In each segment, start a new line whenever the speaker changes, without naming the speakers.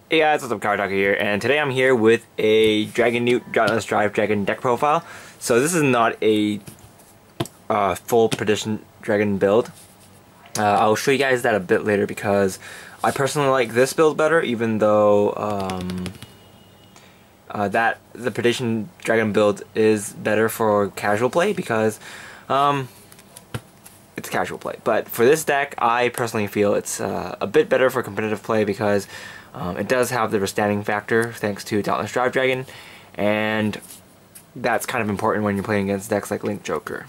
Hey guys, what's up, Cardfight here, and today I'm here with a Dragonewt Dauntless Drive Dragon deck profile. So this is not a full Perdition Dragon build. I'll show you guys that a bit later because I personally like this build better, even though that the Perdition Dragon build is better for casual play because it's casual play. But for this deck, I personally feel it's a bit better for competitive play because it does have the withstanding factor thanks to Dauntless Drive Dragon, and that's kind of important when you're playing against decks like Link Joker.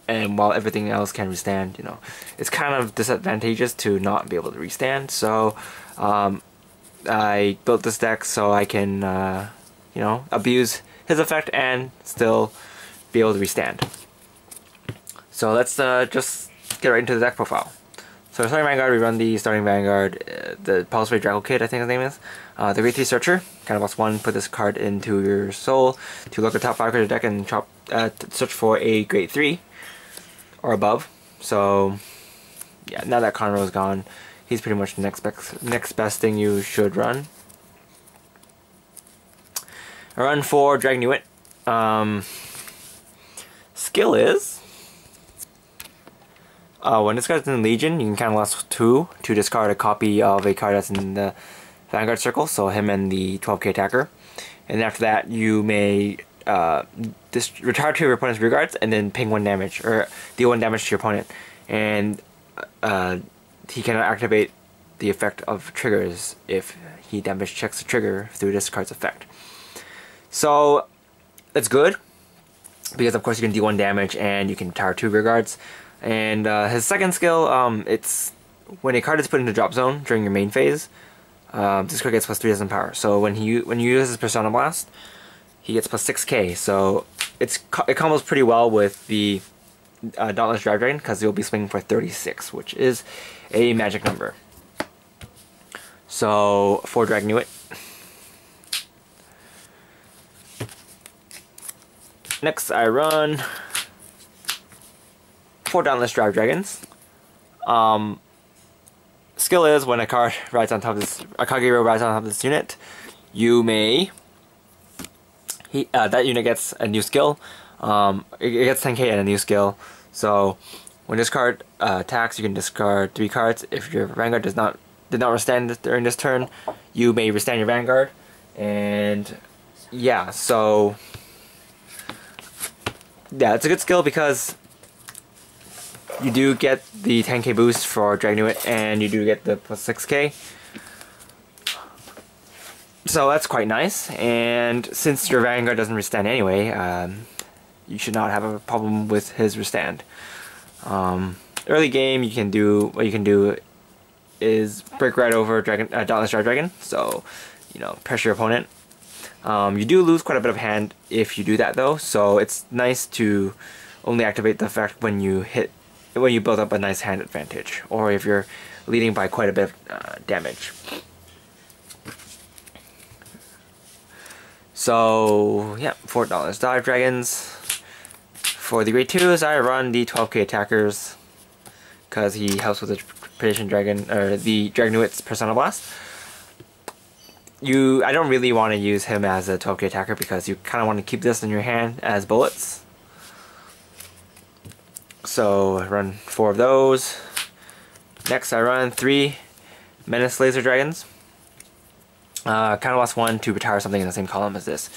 And while everything else can withstand, it's kind of disadvantageous to not be able to withstand. So I built this deck so I can, abuse his effect and still be able to withstand. So let's just get right into the deck profile. So starting Vanguard, we run the starting Vanguard, the Pulse-Ray Draco Kid, I think his name is. The Grade 3 Searcher, kind of plus 1, put this card into your soul to look at the top 5 cards of the deck and search for a Grade 3 or above. So yeah, now that Conroe is gone, he's pretty much the next best thing you should run. I run 4 Dragonewt. Skill is, when this card's in Legion, you can kind of last 2 to discard a copy of a card that's in the Vanguard circle, so him and the 12k attacker. And after that, you may retire 2 of your opponent's rear guards and then ping 1 damage, or deal 1 damage to your opponent. And he cannot activate the effect of triggers if he damage checks the trigger through this card's effect. So that's good, because of course you can deal 1 damage and you can retire 2 rear guards. And his second skill, it's when a card is put into drop zone during your main phase, this card gets plus 3,000 power. So when you use his Persona Blast, he gets plus 6k. So it combos pretty well with the Dauntless Drive Dragon because you'll be swinging for 36, which is a magic number. So 4 Dragonewt. Next, I run 4 Dauntless Drive Dragons. Skill is when a card rides on top of this, a Kagero rides on top of this unit, you may, that unit gets a new skill. It gets 10k and a new skill. So when this card attacks, you can discard 3 cards. If your Vanguard did not withstand during this turn, you may withstand your Vanguard. And yeah, so yeah, it's a good skill because you do get the 10k boost for Dragonewt, and you do get the plus 6k. So that's quite nice, and since your Vanguard doesn't withstand anyway, you should not have a problem with his withstand. Early game, what you can do is break right over Dauntless Drive Dragon, so pressure your opponent. You do lose quite a bit of hand if you do that though, so it's nice to only activate the effect when you build up a nice hand advantage, or if you're leading by quite a bit of damage. So yeah, 4 Dauntless Drive Dragons. For the Grade 2s, I run the 12k attackers because he helps with the Perdition Dragon, or the Dragonewt's Persona Blast. I don't really want to use him as a 12k attacker because you kind of want to keep this in your hand as bullets. So I run 4 of those. Next I run 3 Menace Laser Dragons. Kind of lost 1 to retire something in the same column as this.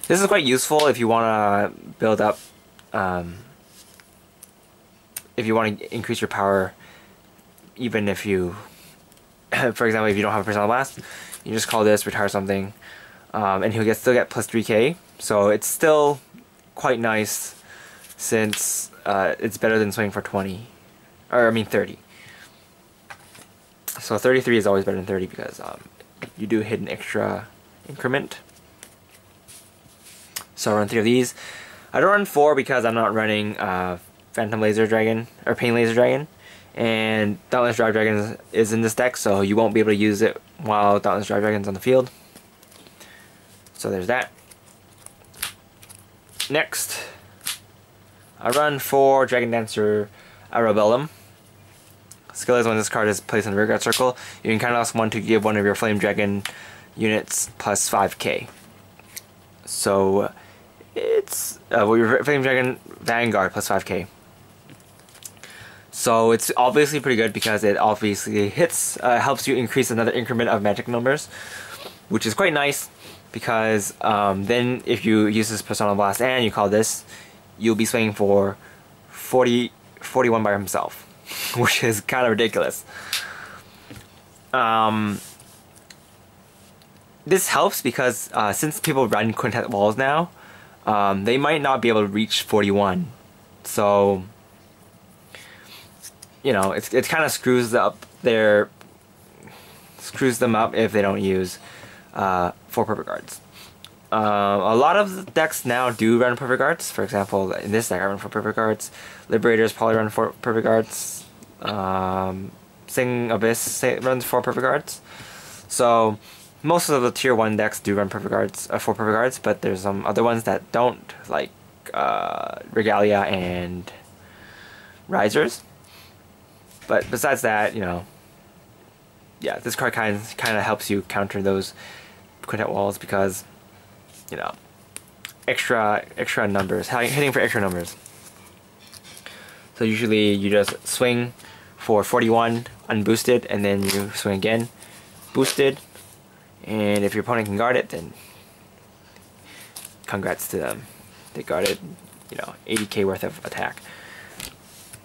This is quite useful if you want to build up, if you want to increase your power, even if you, for example, if you don't have a Persona Blast, you just call this, retire something, and he'll still get plus 3k. So it's still quite nice since it's better than swinging for 20, or I mean 30. So 33 is always better than 30 because you do hit an extra increment. So I run 3 of these. I don't run 4 because I'm not running Phantom Laser Dragon or Pain Laser Dragon, and Dauntless Drive Dragon is in this deck, so you won't be able to use it while Dauntless Drive Dragon's on the field. So there's that. Next, I run 4 Dragon Dancer Arabellum. skill is when this card is placed in the rearguard circle, you can counterblast 1 to give one of your Flame Dragon units plus 5k. So it's your Flame Dragon Vanguard plus 5k. So it's obviously pretty good because it obviously hits, helps you increase another increment of magic numbers, which is quite nice because then if you use this Persona Blast and you call this, you'll be swinging for 41 by himself, which is kind of ridiculous. This helps because since people run quintet walls now, they might not be able to reach 41. So, you know, it kind of screws them up if they don't use 4 perfect guards. A lot of the decks now do run perfect guards. For example, in this deck I run 4 perfect guards. Liberators probably run 4 perfect guards. Sing Abyss runs 4 perfect guards. So most of the tier 1 decks do run perfect guards, 4 perfect guards, but there's some other ones that don't, like Regalia and Risers. But besides that, you know, yeah, this card kind of helps you counter those quintet walls because, you know, extra numbers, hitting for extra numbers. So usually you just swing for 41 unboosted, and then you swing again boosted, and if your opponent can guard it, then congrats to them. They guarded, you know, 80k worth of attack.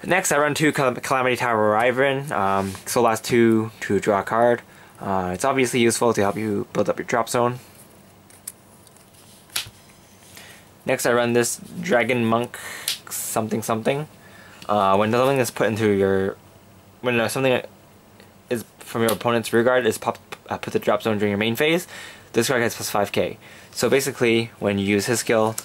Next, I run 2 Calamity Tower Wyvern. So last 2 to draw a card. It's obviously useful to help you build up your drop zone. Next, I run this Dragon Monk something something. When something is put into your, when something is from your opponent's rearguard is put the drop zone during your main phase, this card gets plus 5k. So basically, when you use his skill,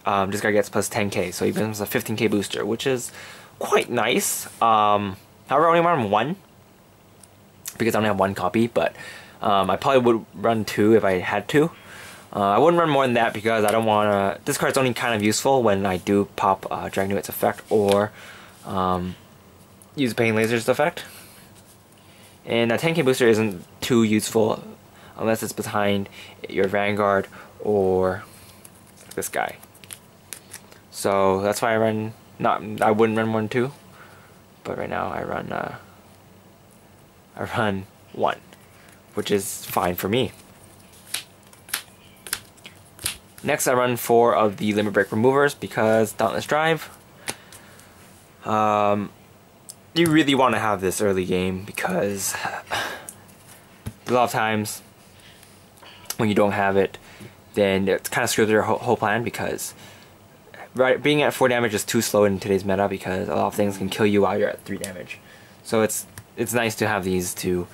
this guy gets plus 10k, so he becomes a 15k booster, which is quite nice. However, I only run 1 because I only have 1 copy, but I probably would run 2 if I had to. I wouldn't run more than that because I don't want to. This card's only kind of useful when I do pop Dragonewt's effect or use Pain Laser's effect. And a 10k booster isn't too useful unless it's behind your Vanguard or this guy. So that's why I run, I wouldn't run 1, 2, but right now I run 1, which is fine for me. Next I run 4 of the Limit Break removers because Dauntless Drive. You really want to have this early game because a lot of times when you don't have it, then it kind of screws your whole plan because being at 4 damage is too slow in today's meta because a lot of things can kill you while you're at 3 damage. So it's nice to have these to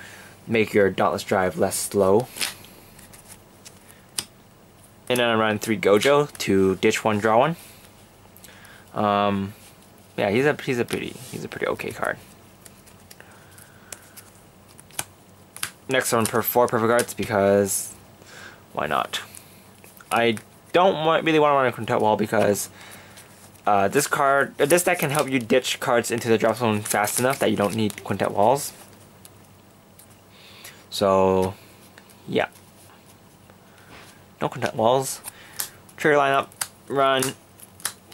make your Dauntless Drive less slow. And then I run 3 Gojo to ditch 1, draw 1. Yeah, he's a pretty okay card. Next I run 4 perfect guards because why not? I don't really want to run a quintet wall because this deck can help you ditch cards into the drop zone fast enough that you don't need quintet walls. So yeah, no quintet walls. Trigger lineup, run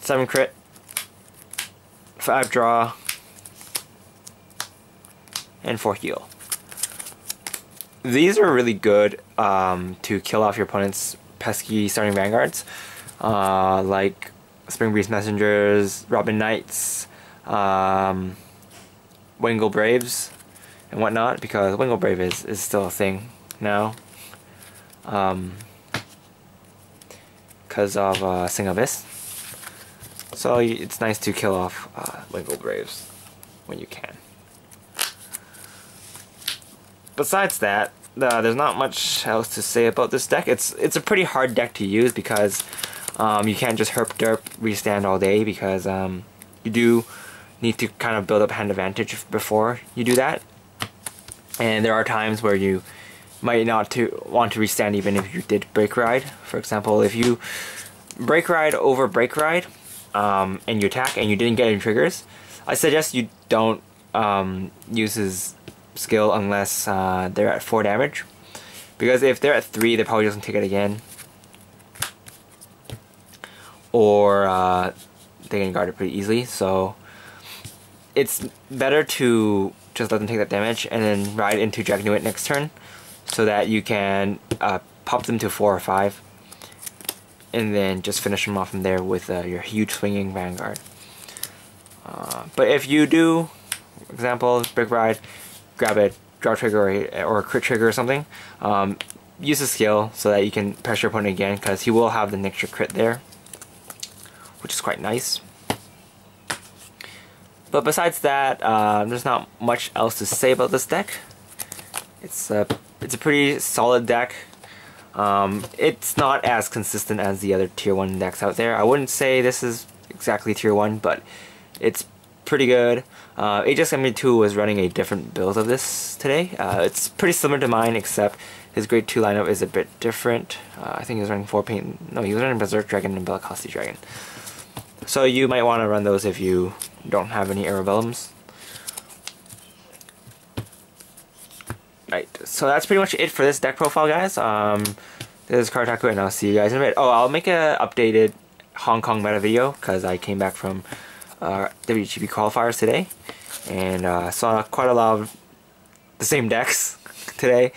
7 crit, 5 draw, and 4 heal. These are really good to kill off your opponent's pesky starting vanguards, like Spring Breeze Messengers, Robin Knights, Wingle Braves, and whatnot, because Wingle Brave is still a thing now. Because of Sing Abyss. So it's nice to kill off Wingle Braves when you can. Besides that, there's not much else to say about this deck. It's a pretty hard deck to use because you can't just herp derp restand all day because you do need to kind of build up hand advantage before you do that. And there are times where you might not want to restand even if you did break ride. For example, if you break ride over break ride and you attack and you didn't get any triggers, I suggest you don't uses skill unless they're at 4 damage. Because if they're at 3, they probably doesn't take it again. Or they can guard it pretty easily. So it's better to just let them take that damage and then ride into Dragonewt next turn, so that you can pop them to 4 or 5. And then just finish them off from there with your huge swinging Vanguard. But if you do, for example, Brick Ride, grab a draw trigger or a crit trigger or something, use a skill so that you can pressure your opponent again, because he will have the extra crit there, which is quite nice. But besides that, there's not much else to say about this deck. It's a pretty solid deck. It's not as consistent as the other tier 1 decks out there. I wouldn't say this is exactly tier 1, but it's pretty good. Aegis MB2 was running a different build of this today. It's pretty similar to mine, except his grade 2 lineup is a bit different. I think he was running 4 paint. No, he was running Berserk Dragon and Bellicosity Dragon. So you might want to run those if you don't have any Arabellums. Right, so that's pretty much it for this deck profile, guys. This is Cardfight, and I'll see you guys in a bit. Oh, I'll make an updated Hong Kong meta video, because I came back from WGP qualifiers today, and saw quite a lot of the same decks today.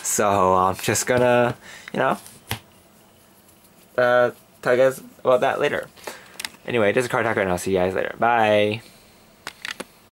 So I'm just gonna, you know, tell you guys about that later. Anyway, this is Cardfight, and I'll see you guys later. Bye!